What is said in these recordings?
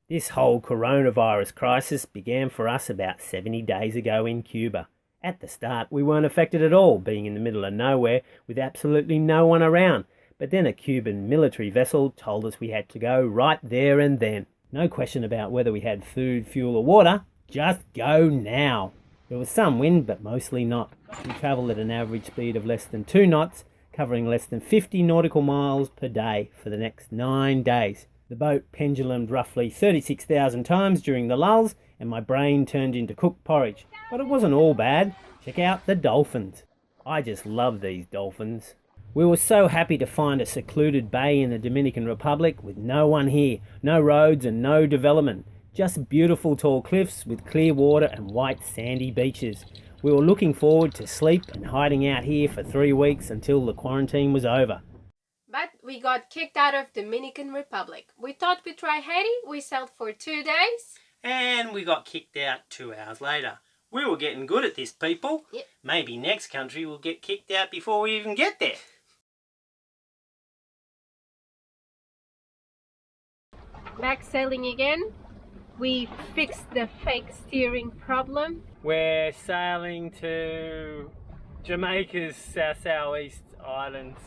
This whole coronavirus crisis began for us about 70 days ago in Cuba. At the start, we weren't affected at all, being in the middle of nowhere with absolutely no one around. But then a Cuban military vessel told us we had to go right there and then. No question about whether we had food, fuel or water. Just go now. There was some wind, but mostly not. We travelled at an average speed of less than 2 knots, covering less than 50 nautical miles per day for the next 9 days. The boat pendulumed roughly 36,000 times during the lulls, and my brain turned into cooked porridge. But it wasn't all bad. Check out the dolphins. I just love these dolphins. We were so happy to find a secluded bay in the Dominican Republic with no one here, no roads and no development. Just beautiful tall cliffs with clear water and white sandy beaches. We were looking forward to sleep and hiding out here for 3 weeks until the quarantine was over. But we got kicked out of Dominican Republic. We thought we'd try Haiti. We sailed for 2 days. And we got kicked out 2 hours later. We were getting good at this, people. Yep. Maybe next country will get kicked out before we even get there. Back sailing again. We fixed the fake steering problem. We're sailing to Jamaica's southeast islands,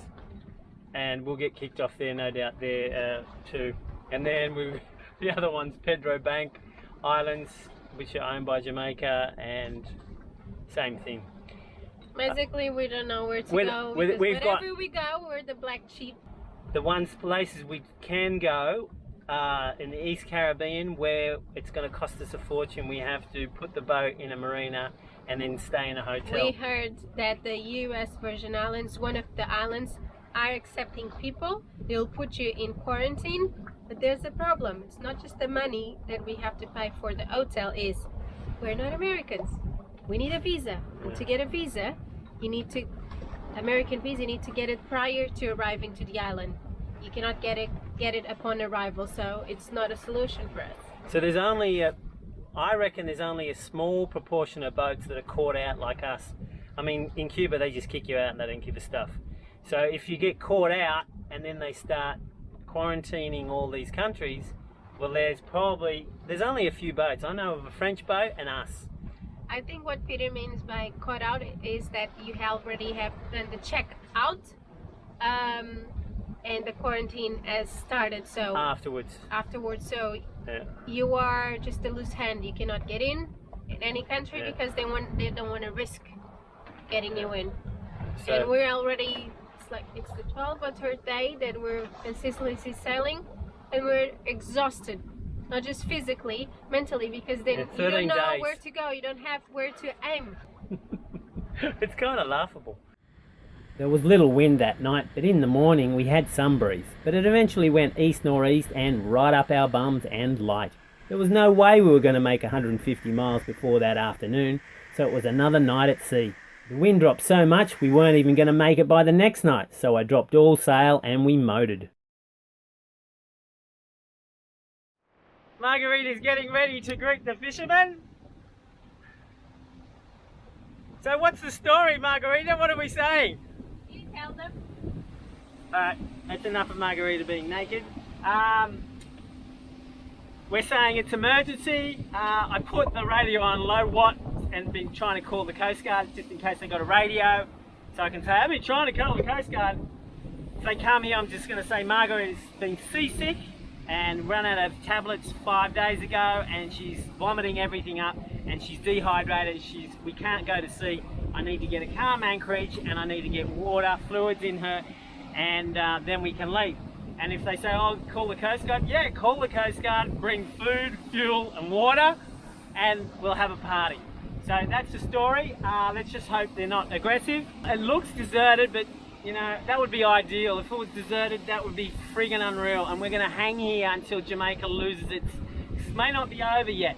and we'll get kicked off there, no doubt, there too. And then the other one's Pedro Bank Islands, which are owned by Jamaica, and same thing. Basically, we don't know where to go. Wherever we go, we're the black sheep. The places we can go in the East Caribbean, where it's going to cost us a fortune. We have to put the boat in a marina and then stay in a hotel. We heard that the US Virgin Islands, one of the islands, are accepting people. They'll put you in quarantine, but there's a problem. It's not just the money that we have to pay for the hotel, is we're not Americans. We need a visa. And to get a visa, American visa, you need to get it prior to arriving to the island. You cannot get it upon arrival, so it's not a solution for us. So I reckon there's only a small proportion of boats that are caught out like us. I mean, in Cuba they just kick you out and they don't give a stuff. So if you get caught out and then they start quarantining all these countries, well, there's only a few boats. I know of a French boat and us. I think what Peter means by caught out is that you already have done the check out, and the quarantine has started. So afterwards, so yeah. You are just a loose hand. You cannot get in any country, yeah, because they don't want to risk getting you in. So, and we're already, it's the 12th or 3rd day that we're consistently sailing, and we're exhausted. Not just physically, mentally, because then you don't know where to go. You don't have where to aim. It's kind of laughable. There was little wind that night, but in the morning we had some breeze. But it eventually went east-northeast and right up our bums and light. There was no way we were going to make 150 miles before that afternoon, so it was another night at sea. The wind dropped so much we weren't even going to make it by the next night, so I dropped all sail and we motored. Margarita's getting ready to greet the fishermen. So what's the story, Margarita? What are we saying? You tell them. Alright, that's enough of Margarita being naked. We're saying it's emergency. I put the radio on low watt and been trying to call the Coast Guard just in case they got a radio. So I can say, I've been trying to call the Coast Guard. If they come here, I'm just going to say Margarita's been seasick and run out of tablets 5 days ago, and she's vomiting everything up and she's dehydrated. We can't go to sea. I need to get a calm anchorage and I need to get water, fluids in her, and then we can leave. And if they say, oh, call the Coast Guard, yeah, call the Coast Guard, bring food, fuel and water, and we'll have a party. So that's the story. Let's just hope they're not aggressive. It looks deserted, but you know, that would be ideal. If it was deserted, that would be friggin' unreal. And we're gonna hang here until Jamaica loses its... This may not be over yet.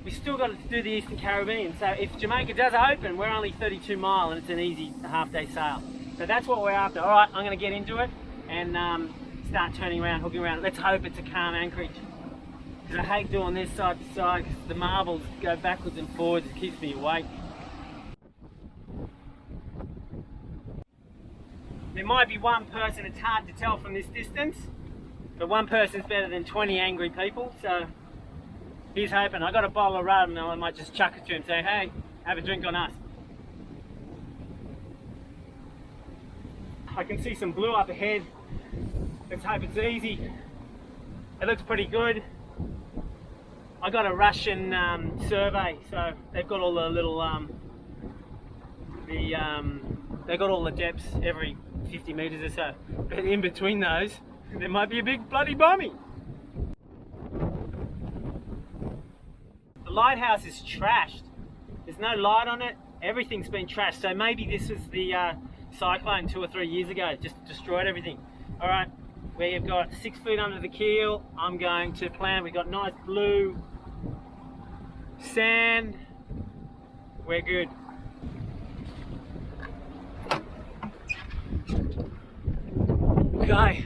We still got to do the Eastern Caribbean. So if Jamaica does open, we're only 32 miles and it's an easy half-day sail. So that's what we're after. All right, I'm gonna get into it and start turning around, hooking around. Let's hope it's a calm anchorage. Because I hate doing this side to side because the marbles go backwards and forwards. It keeps me awake. There might be one person, it's hard to tell from this distance, but one person's better than 20 angry people, so he's hoping. I got a bottle of rum and I might just chuck it to him and say, hey, have a drink on us. I can see some blue up ahead. Let's hope it's easy. It looks pretty good. I got a Russian survey, so they've got all the little they've got all the depths every 50 meters or so. But in between those, there might be a big bloody bombie. The lighthouse is trashed. There's no light on it. Everything's been trashed. So maybe this was the cyclone 2 or 3 years ago. Just destroyed everything. All right, we've got 6 feet under the keel. I'm going to plan. We've got nice blue sand. We're good. Okay.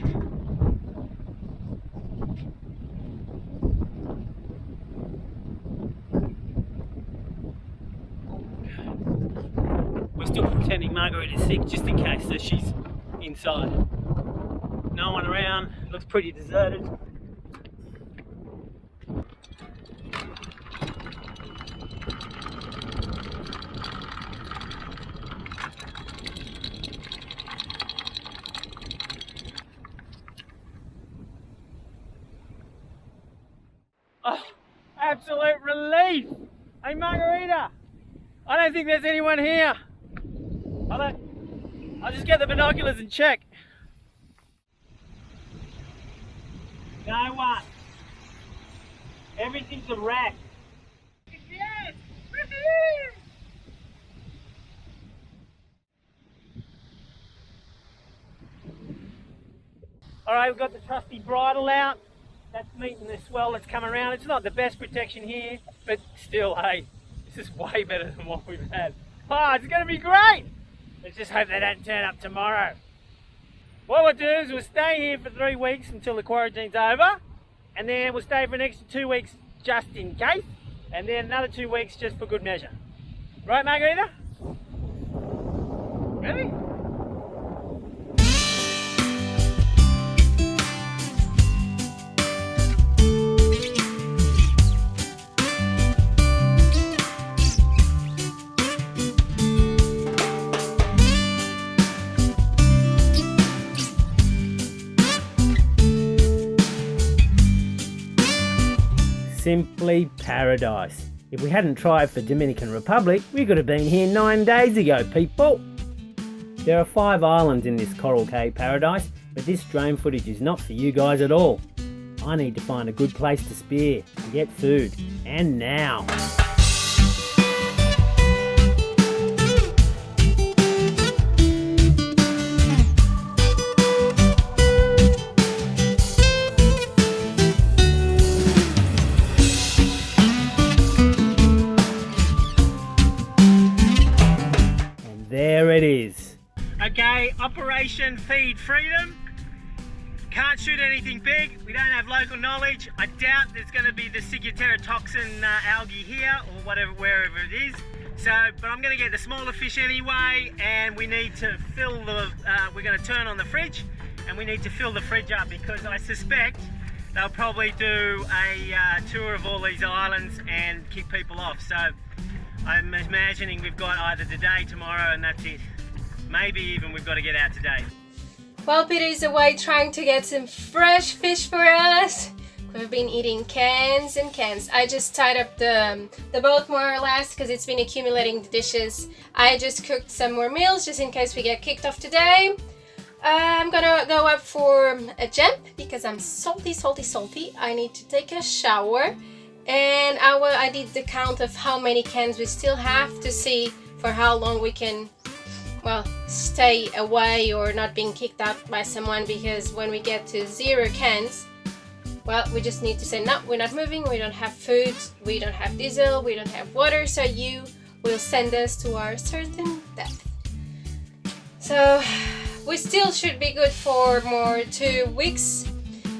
We're still pretending Margarita's sick just in case, so she's inside. No one around, looks pretty deserted. Oh, absolute relief! Hey Margarita! I don't think there's anyone here. I'll just get the binoculars and check. No one. Everything's a wreck. Yes! Woohoo! Alright, we've got the trusty bridle out. That's meeting the swell that's come around. It's not the best protection here, but still, hey, this is way better than what we've had. Oh, it's going to be great! Let's just hope they don't turn up tomorrow. What we'll do is we'll stay here for 3 weeks until the quarantine's over, and then we'll stay for an extra 2 weeks just in case, and then another 2 weeks just for good measure. Right, Margarita? Really? Simply paradise. If we hadn't tried for Dominican Republic, we could have been here 9 days ago, people. There are 5 islands in this Coral Cay paradise, but this drone footage is not for you guys at all. I need to find a good place to spear and get food, and now. There it is. Okay, Operation Feed Freedom. Can't shoot anything big. We don't have local knowledge. I doubt there's going to be the ciguatera-toxin algae here or whatever, wherever it is. So, but I'm going to get the smaller fish anyway, and we need to fill the. We're going to turn on the fridge, and we need to fill the fridge up because I suspect they'll probably do a tour of all these islands and kick people off. So. I'm imagining we've got either today, tomorrow, and that's it. Maybe even we've got to get out today. While Peter is away trying to get some fresh fish for us, we've been eating cans and cans. I just tied up the boat more or less because it's been accumulating the dishes. I just cooked some more meals just in case we get kicked off today. I'm gonna go up for a jump because I'm salty. I need to take a shower. And I did the count of how many cans we still have to see for how long we can, well, stay away or not being kicked out by someone, because when we get to 0 cans, well, we just need to say, no, we're not moving, we don't have food, we don't have diesel, we don't have water, so you will send us to our certain death. So we still should be good for more 2 weeks.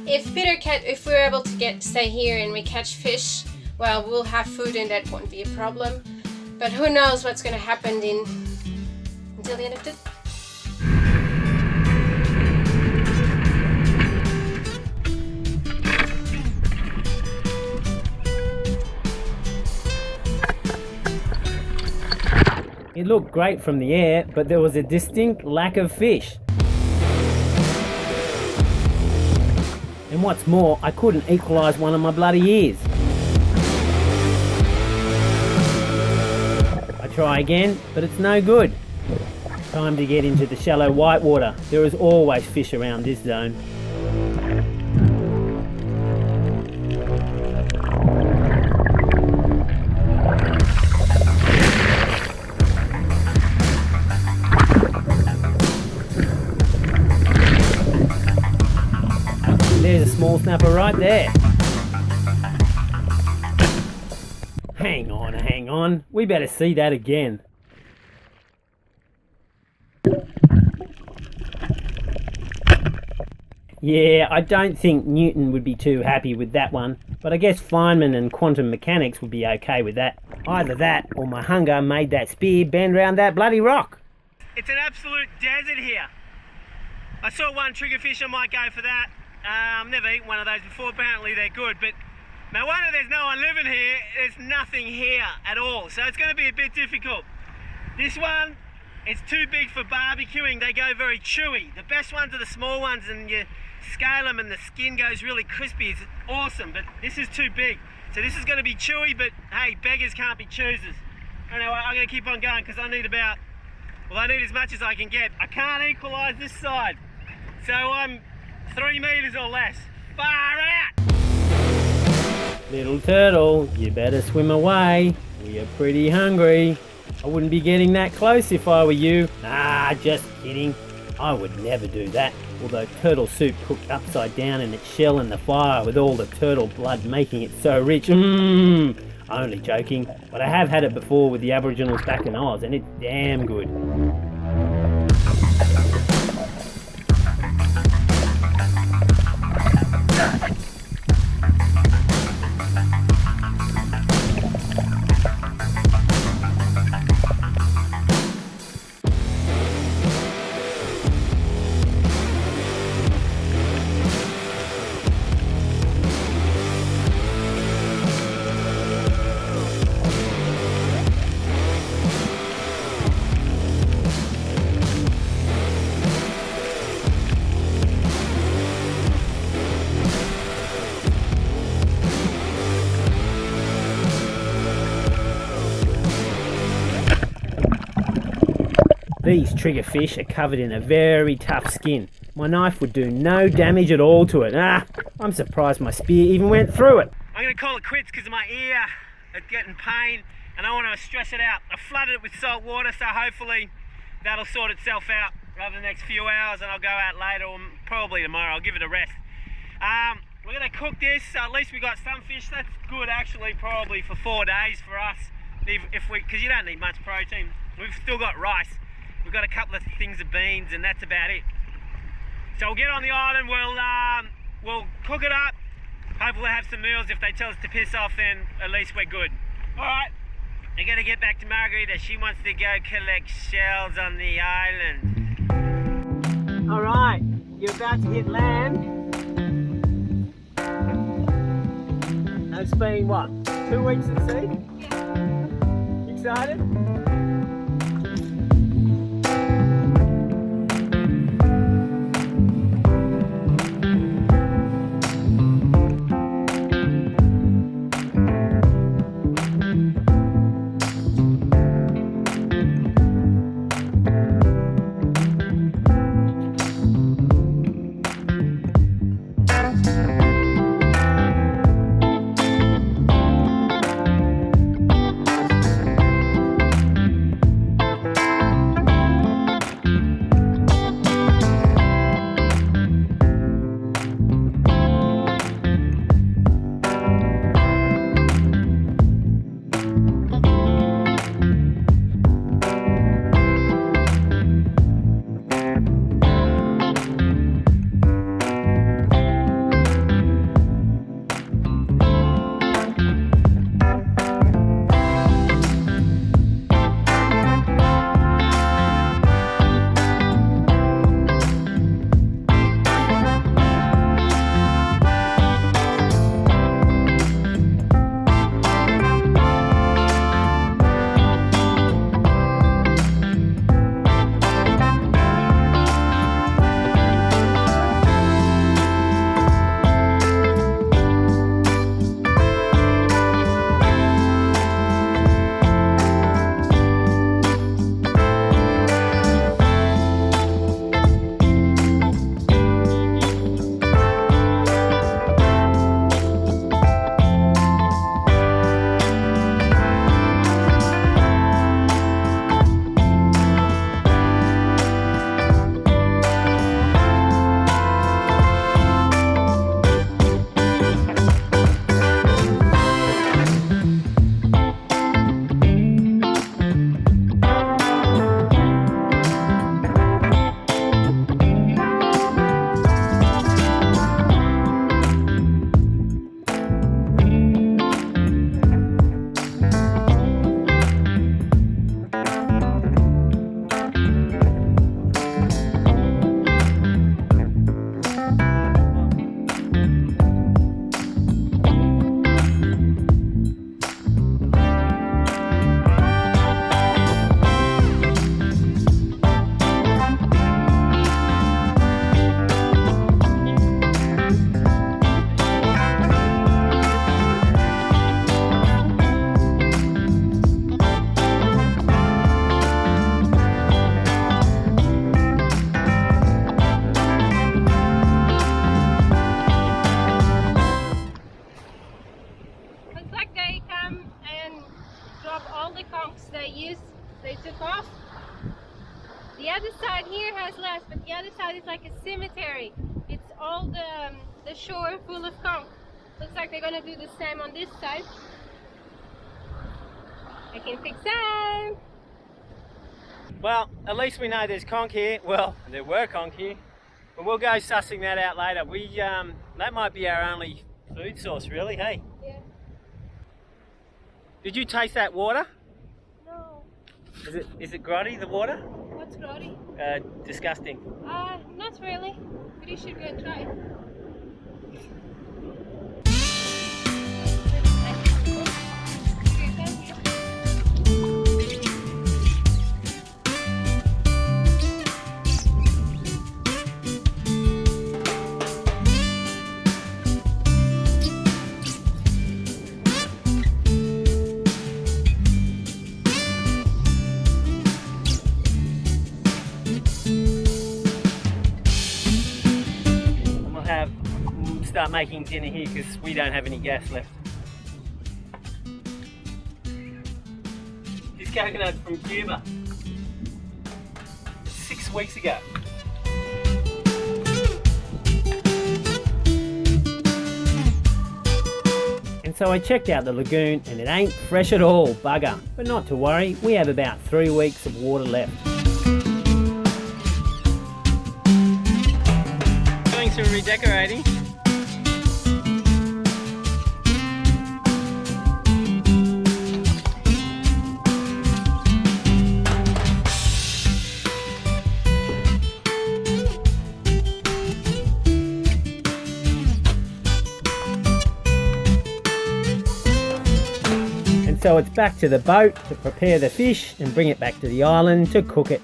If we're able to stay here and we catch fish, well, we'll have food and that won't be a problem. But who knows what's going to happen until the end of the. It looked great from the air, but there was a distinct lack of fish. And what's more, I couldn't equalise one of my bloody ears. I try again, but it's no good. Time to get into the shallow whitewater. There is always fish around this zone. There's a small snapper right there. Hang on. We better see that again. Yeah, I don't think Newton would be too happy with that one, but I guess Feynman and quantum mechanics would be okay with that. Either that or my hunger made that spear bend round that bloody rock. It's an absolute desert here. I saw one triggerfish, I might go for that. I've never eaten one of those before, apparently they're good, but no wonder there's no one living here. There's nothing here at all, so it's going to be a bit difficult. This one, it's too big for barbecuing. They go very chewy. The best ones are the small ones, and you scale them and the skin goes really crispy. It's awesome, but this is too big. So this is going to be chewy, but hey, beggars can't be choosers. Anyway, I'm going to keep on going because I need I need as much as I can get. I can't equalise this side, so I'm 3 meters or less. Far out! Little turtle, you better swim away. We are pretty hungry. I wouldn't be getting that close if I were you. Ah, just kidding. I would never do that. Although turtle soup cooked upside down in its shell in the fire with all the turtle blood making it so rich. Only joking. But I have had it before with the Aboriginals back in Oz and it's damn good. These triggerfish are covered in a very tough skin. My knife would do no damage at all to it. I'm surprised my spear even went through it. I'm going to call it quits because of my ear. It's getting pain and I want to stress it out. I flooded it with salt water, so hopefully that'll sort itself out over the next few hours and I'll go out later or probably tomorrow. I'll give it a rest. We're going to cook this, so at least we got some fish. That's good actually, probably for 4 days for us, because you don't need much protein. We've still got rice. We've got a couple of things of beans and that's about it. So we'll get on the island, we'll cook it up, hopefully have some meals. If they tell us to piss off, then at least we're good. Alright, I gotta get back to Margarita. She wants to go collect shells on the island. Alright, you're about to hit land. It's been what, 2 weeks at sea? Yeah. Excited? here has less, but the other side is like a cemetery. It's all the shore full of conch. Looks like they're gonna do the same on this side. I can fix that. Well, at least we know there's conch here. Well, there were conch here. But we'll go sussing that out later. That might be our only food source, really, hey? Yeah. Did you taste that water? No. Is it grotty, the water? What's grotty? Disgusting. Not really. But you should go and try it. Start making dinner here because we don't have any gas left. This coconut from Cuba. 6 weeks ago. And so I checked out the lagoon and it ain't fresh at all, bugger. But not to worry, we have about 3 weeks of water left. Doing some redecorating. So it's back to the boat to prepare the fish and bring it back to the island to cook it.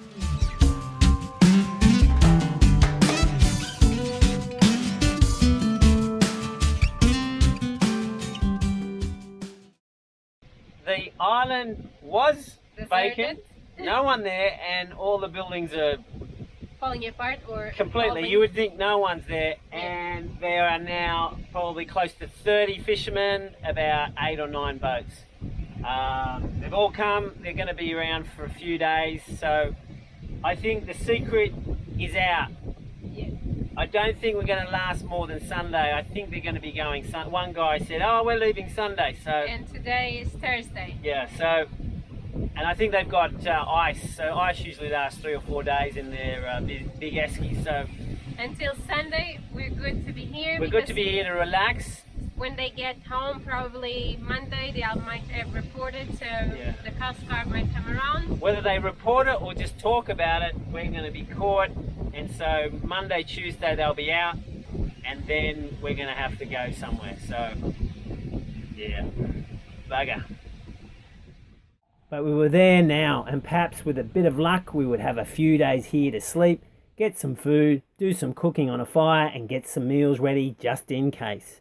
The island was vacant, no one there, and all the buildings are falling apart or completely. You would think no one's there, and there are now probably close to 30 fishermen, about 8 or 9 boats. They've all come, they're going to be around for a few days, so I think the secret is out. Yeah. I don't think we're going to last more than Sunday. I think they're going to be going, one guy said, oh, we're leaving Sunday, so... And today is Thursday. Yeah, so, and I think they've got ice, so ice usually lasts 3 or 4 days in their big eskies, so... Until Sunday, we're good to be here. We're good to be here to relax. When they get home, probably Monday, they might have reported, so yeah. The Coast Guard might come around. Whether they report it or just talk about it, we're going to be caught, and so Monday, Tuesday they'll be out, and then we're going to have to go somewhere, so yeah, bugger. But we were there now, and perhaps with a bit of luck we would have a few days here to sleep, get some food, do some cooking on a fire, and get some meals ready just in case.